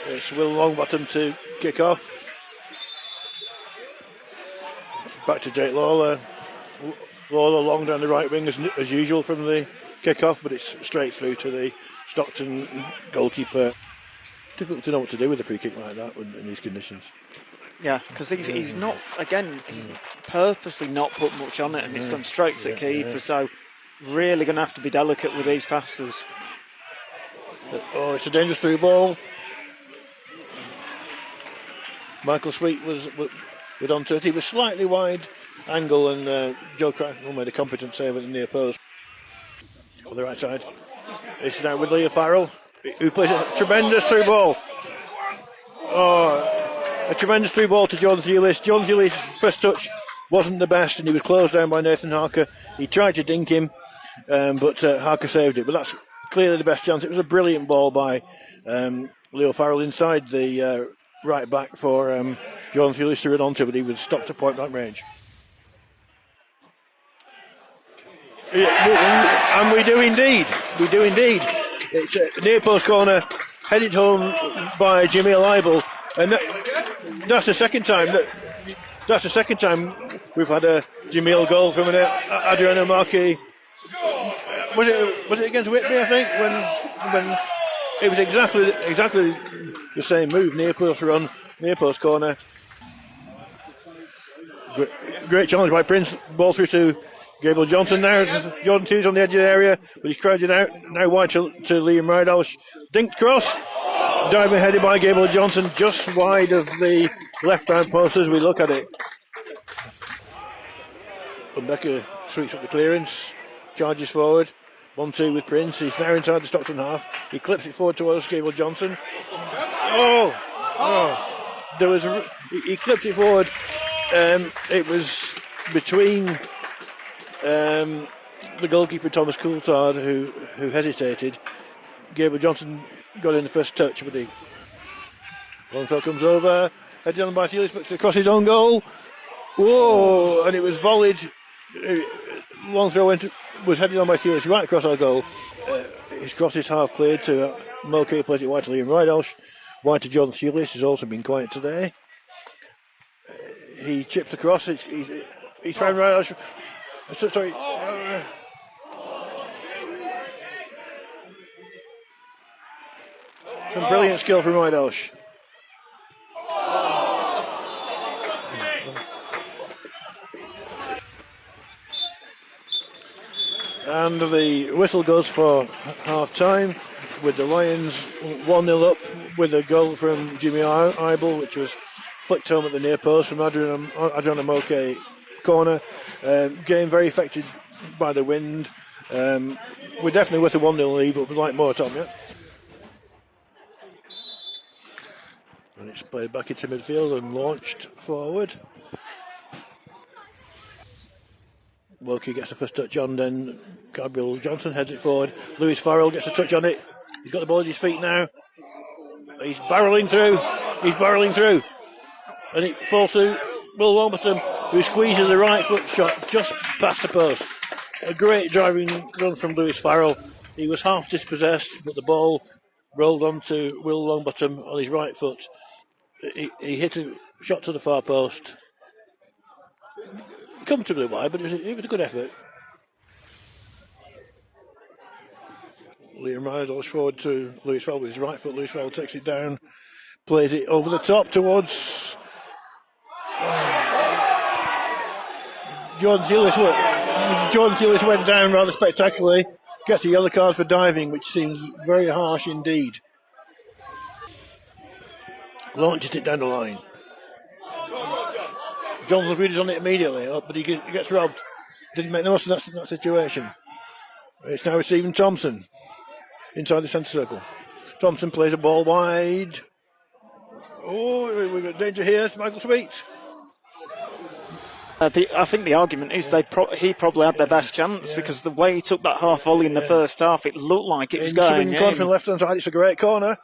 It's Will Longbottom to kick off. Back to Jake Lawler. Lawler long down the right wing as usual from the kick-off, but it's straight through to the Stockton goalkeeper. Difficult to know what to do with a free kick like that in these conditions. Yeah, because he's not, again, he's purposely not put much on it, and it's gone straight to the keeper, so really going to have to be delicate with these passes. Oh, it's a dangerous through ball. Michael Sweet was onto it. He was slightly wide angle, and Joe Cracknell made a competent save at the near post. On the right side. It's now with Leo Farrell, who plays a tremendous through ball. Oh, a tremendous through ball to Jordan Thewlis. Jordan Thewlis' first touch wasn't the best, and he was closed down by Nathan Harker. He tried to dink him, but Harker saved it. But that's clearly the best chance. It was a brilliant ball by Leo Farrell inside the right back for Jordan Thewlis to run onto, but he was stopped at point blank range. Yeah, and we do indeed. It's a near post corner, headed home by Jameel Ible, and that's the second time we've had a Jameel goal from an Adriano Marquis. Was it against Whitby? I think when it was exactly the same move, near post run, near post corner. Great challenge by Prince. Ball through to Gabriel Johnson now. Jordan Hughes on the edge of the area, but he's crowded out. Now wide to Liam Rydalsh. Dinked cross. Diving headed by Gabriel Johnson, just wide of the left-hand post as we look at it. Becker sweeps up the clearance. Charges forward. 1-2 with Prince. He's now inside the Stockton half. He clips it forward towards Gabriel Johnson. He clipped it forward. It was between the goalkeeper Thomas Coulthard who hesitated. Gabriel Johnson got in the first touch, but the long throw comes over, headed on by Thewlis, but across his own goal. Whoa! And it was volleyed. Long throw was headed on by Thewlis right across our goal. His cross is half cleared to Mulcahy, plays it wide to Liam Rydalsh. Wide to Jordan Thewlis, who's also been quiet today. He chips across. He's trying Rydalsh. Sorry. Some brilliant skill from Rydalsh. And the whistle goes for half time with the Lions 1-0 up with a goal from Jameel Ible, which was flicked home at the near post from Adriano Mulcahy corner. Game very affected by the wind. We're definitely with a 1-0 lead, but we'd like more, Tom, yeah? And it's played back into midfield and launched forward. Mulcahy gets the first touch on, then Gabriel Johnson heads it forward. Lewis Farrell gets a touch on it. He's got the ball at his feet now. He's barrelling through. And it falls to Will Longbottom, who squeezes the right foot shot just past the post. A great driving run from Lewis Farrell. He was half dispossessed, but the ball rolled onto Will Longbottom on his right foot. He hit a shot to the far post. Comfortably wide, but it was a good effort. Liam Rydalsh forward to Lewis Farrell with his right foot. Lewis Farrell takes it down, plays it over the top towards Jordan Thewlis went down rather spectacularly. Gets a yellow card for diving, which seems very harsh indeed. Launches it down the line. Jonathan Reed is on it immediately, but he gets robbed. Didn't make the most of that situation. It's now Stephen Thompson inside the centre circle. Thompson plays a ball wide. Oh, we've got danger here. It's Michael Sweet. I think the argument is he probably had their best chance because the way he took that half volley in the first half, it looked like it was going in. Corner from the left hand side, it's a great corner.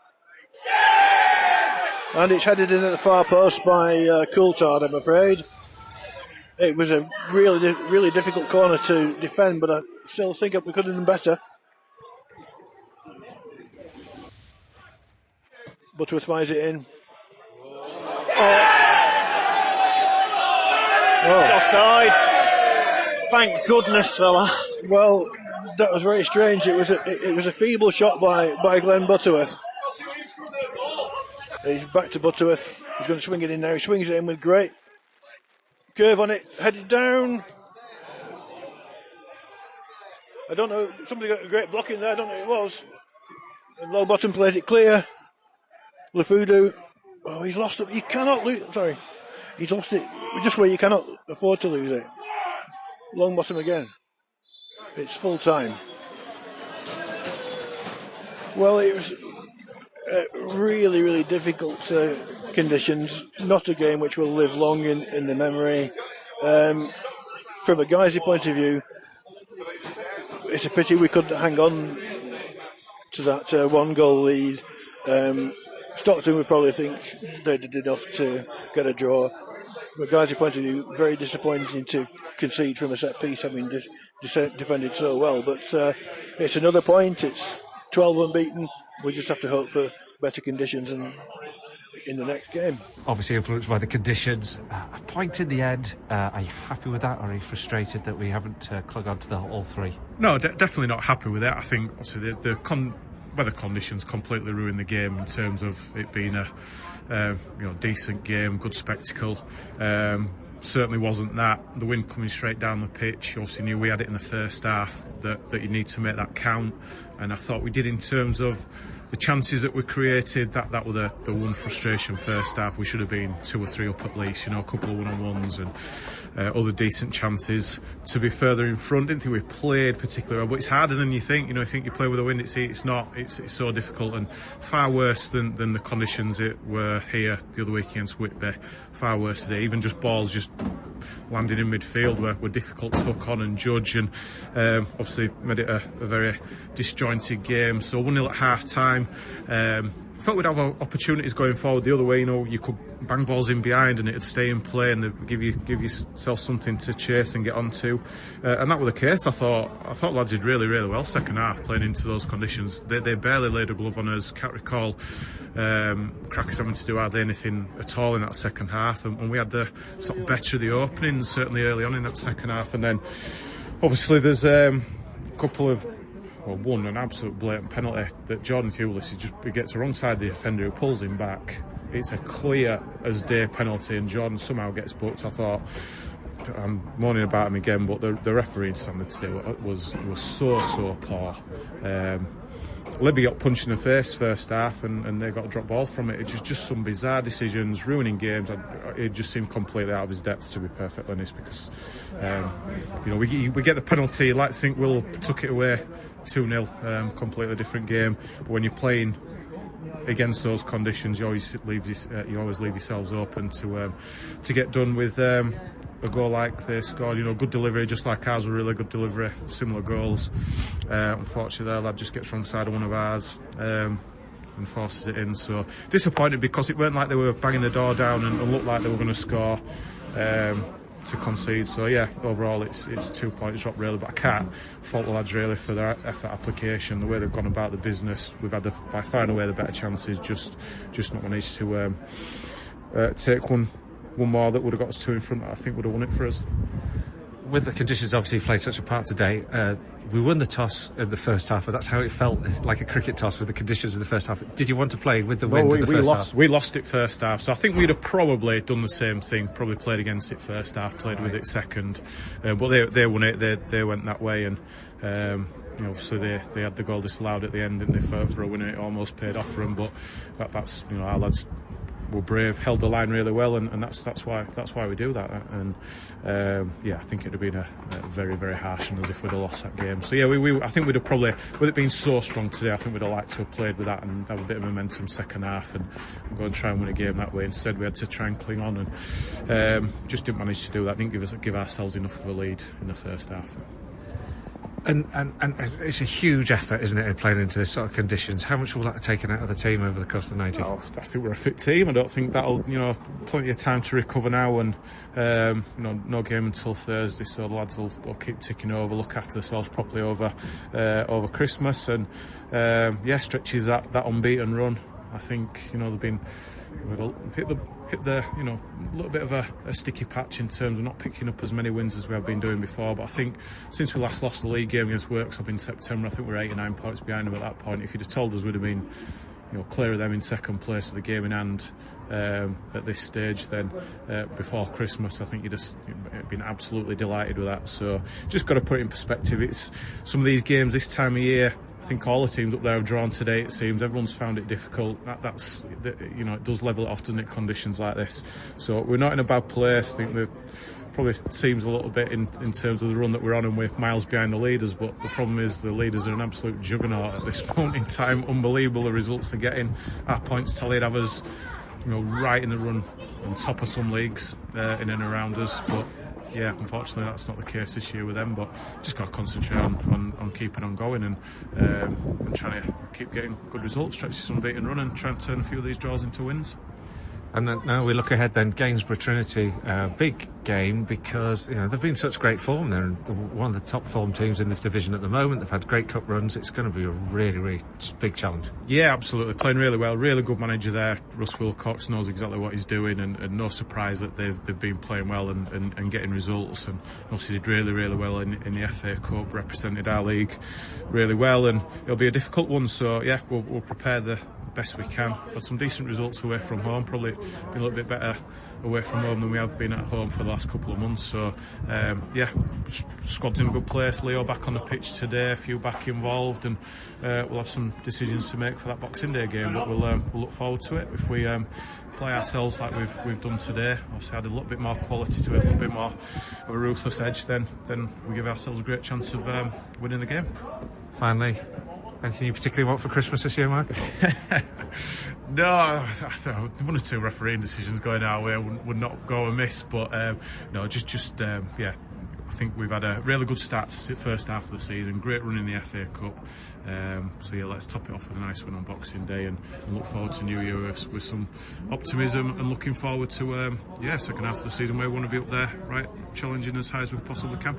And it's headed in at the far post by Coulthard, I'm afraid. It was a really difficult corner to defend, but I still think we could have done better. Butterworth fires it in. It's offside. Thank goodness for that. Well, that was very strange. It was a feeble shot by Glenn Butterworth. He's back to Butterworth. He's going to swing it in now. He swings it in with great curve on it. Headed down. I don't know. Somebody got a great block in there. I don't know who it was. And low bottom played it clear. Lafudu. Oh, he's lost it. You cannot lose. Sorry. He's lost it just where you cannot afford to lose it. Long bottom again. It's full time. Well, it was really, really difficult conditions. Not a game which will live long in the memory. From a Guiseley point of view, it's a pity we couldn't hang on to that one goal lead. Stockton would probably think they did enough to get a draw. From a Guiseley point of view, very disappointing to concede from a set piece, having defended so well. But it's another point. It's 12 unbeaten. We just have to hope for better conditions in the next game. Obviously influenced by the conditions. A point in the end. Are you happy with that, or are you frustrated that we haven't clung on to all three? No, definitely not happy with it. I think obviously the weather conditions completely ruined the game in terms of it being a decent game, good spectacle. Certainly wasn't that. The wind coming straight down the pitch. You obviously knew we had it in the first half that you need to make that count, and I thought we did in terms of the chances that we created. That were the one frustration first half. We should have been 2 or 3 up at least, a couple of one-on-ones and other decent chances to be further in front. Didn't think we played particularly well, but it's harder than you think. You think you play with the wind, it's not. It's so difficult and far worse than the conditions it were here the other week against Whitby. Far worse today. Even just balls just landing in midfield were difficult to hook on and judge, and obviously made it a very disjointed game. So 1-0 at half time. I thought we'd have opportunities going forward the other way. You could bang balls in behind and it'd stay in play and it'd give yourself something to chase and get onto, and that was the case. I thought lads did really, really well second half playing into those conditions. They barely laid a glove on us. Can't recall Crackers having to do hardly anything at all in that second half, and we had the sort of better of the openings certainly early on in that second half, and then obviously there's a couple of one, an absolute blatant penalty that Jordan Hewlett he gets the wrong side of the defender who pulls him back. It's a clear as day penalty and Jordan somehow gets booked. I thought, I'm moaning about him again, but the refereeing standard today was so poor. Libby got punched in the face first half and they got a drop ball from it. It's just some bizarre decisions, ruining games. It just seemed completely out of his depth, to be perfectly honest, because we get the penalty. Like to think Will took it away 2-0, completely different game. But when you're playing against those conditions, you always leave yourselves open to get done with a goal like they scored. Good delivery, just like ours were really good delivery, similar goals. Unfortunately, their lad just gets wrong side of one of ours and forces it in. So disappointed because it weren't like they were banging the door down and looked like they were going to score to concede. So yeah, overall it's 2 points drop really, but I can't fault the lads really for their effort application, the way they've gone about the business. We've had by far and away the better chances, just not managed to take one more that would have got us 2 in front. I think would have won it for us. With the conditions obviously played such a part today, we won the toss in the first half, but that's how it felt, like a cricket toss with the conditions in the first half. Did you want to play with the wind in the first half? We lost it first half, so I think we'd have probably done the same thing, probably played against it first half, played with it second, but they won it, they went that way, and obviously they had the goal disallowed at the end, and they for a winner it almost paid off for them, but that's our lads were brave, held the line really well, and that's why we do that. And I think it'd have been a very, very harsh on us if we'd have lost that game. So yeah, I think we'd have probably, with it being so strong today, I think we'd have liked to have played with that and have a bit of momentum second half and go and try and win a game that way. Instead, we had to try and cling on and just didn't manage to do that. Didn't give ourselves enough of a lead in the first half. And it's a huge effort, isn't it, in playing into this sort of conditions? How much will that have taken out of the team over the course of the 90? I think we're a fit team. I don't think that'll, plenty of time to recover now, and no game until Thursday, so the lads will keep ticking over, look after themselves properly over Christmas, and stretches that unbeaten run. I think they've been hit the little bit of a sticky patch in terms of not picking up as many wins as we have been doing before. But I think since we last lost the league game against Worksop in September, I think we're 89 points behind them at that point. If you'd have told us we'd have been clear of them in second place with the game in hand at this stage, then before Christmas, I think you'd have been absolutely delighted with that. So just got to put it in perspective. It's some of these games this time of year, I think all the teams up there have drawn today. It seems everyone's found it difficult. That's it does level it off, doesn't it, conditions like this. So we're not in a bad place. I think that probably seems a little bit in terms of the run that we're on, and we're miles behind the leaders. But the problem is the leaders are an absolute juggernaut at this moment in time. Unbelievable the results they're getting. Our points tallied have us right in the run on top of some leagues in and around us. But yeah, unfortunately that's not the case this year with them. But just got to concentrate on keeping on going and trying to keep getting good results, stretch this unbeaten run, and try and turn a few of these draws into wins. And then now we look ahead then, Gainsborough Trinity, big game because they've been such great form. They're one of the top form teams in this division at the moment. They've had great cup runs. It's going to be a really, really big challenge. Yeah, absolutely. Playing really well. Really good manager there. Russ Wilcox knows exactly what he's doing, and no surprise that they've been playing well and getting results. And obviously did really, really well in the FA Cup, represented our league really well, and it'll be a difficult one. So yeah, we'll prepare the best we can. We've had some decent results away from home, probably been a little bit better away from home than we have been at home for the last couple of months. So yeah, squad's in a good place. Leo back on the pitch today, a few back involved, and we'll have some decisions to make for that Boxing Day game, but we'll look forward to it. If we play ourselves like we've done today, obviously had a little bit more quality to it, a little bit more of a ruthless edge, then we give ourselves a great chance of winning the game. Finally, anything you particularly want for Christmas this year, Mark? No, one or two refereeing decisions going our way would not go amiss, but no, just yeah, I think we've had a really good start to the first half of the season, great run in the FA Cup, so yeah, let's top it off with a nice win on Boxing Day and look forward to New Year with some optimism and looking forward to second half of the season where we want to be up there, right, challenging as high as we possibly can.